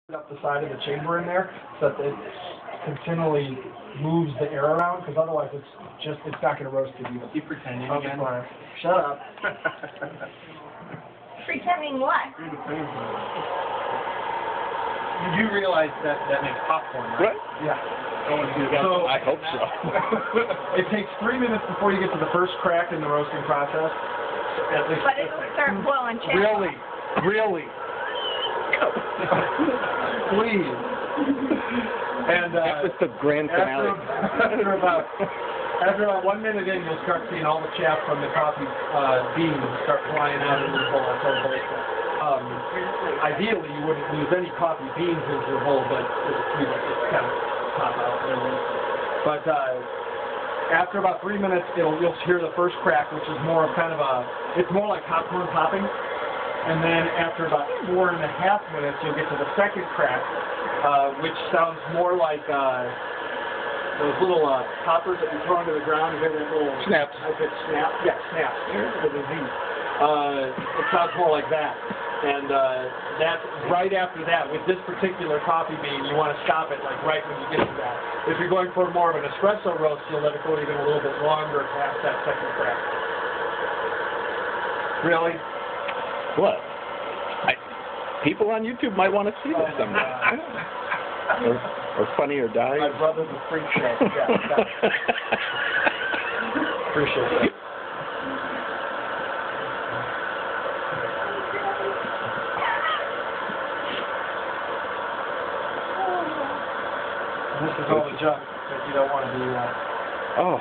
up the side of the chamber in there so that it continually moves the air around, because otherwise it's not going to roast it either. Keep pretending Okay, again. fine. Shut up. Pretending what? You do realize that makes popcorn, right? Right? Yeah. So, I hope so. It takes 3 minutes before you get to the first crack in the roasting process. At least. But it'll start blowing chips. Really? Really? Please. And That was the grand finale. after about 1 minute in, you'll start seeing all the chaff from the coffee beans start flying out into the bowl. Ideally, you wouldn't lose any coffee beans into the bowl, but it's kind of pop out. But after about 3 minutes, you'll hear the first crack, which is more of kind of it's more like popcorn popping. And then after about 4.5 minutes, you'll get to the second crack, which sounds more like those little poppers that you throw into the ground. You hear that little Snaps. I said snap. Yeah, snaps. With a Z. It sounds more like that. And that's right after that. With this particular coffee bean, you want to stop it like right when you get to that. If you're going for more of an espresso roast, you'll let it go even a little bit longer past that second crack. Really? What? People on YouTube might want to see this someday. or Funny or Die. My brother's a freak show. Yeah. Appreciate that. This is all the junk that you don't want to be. Oh.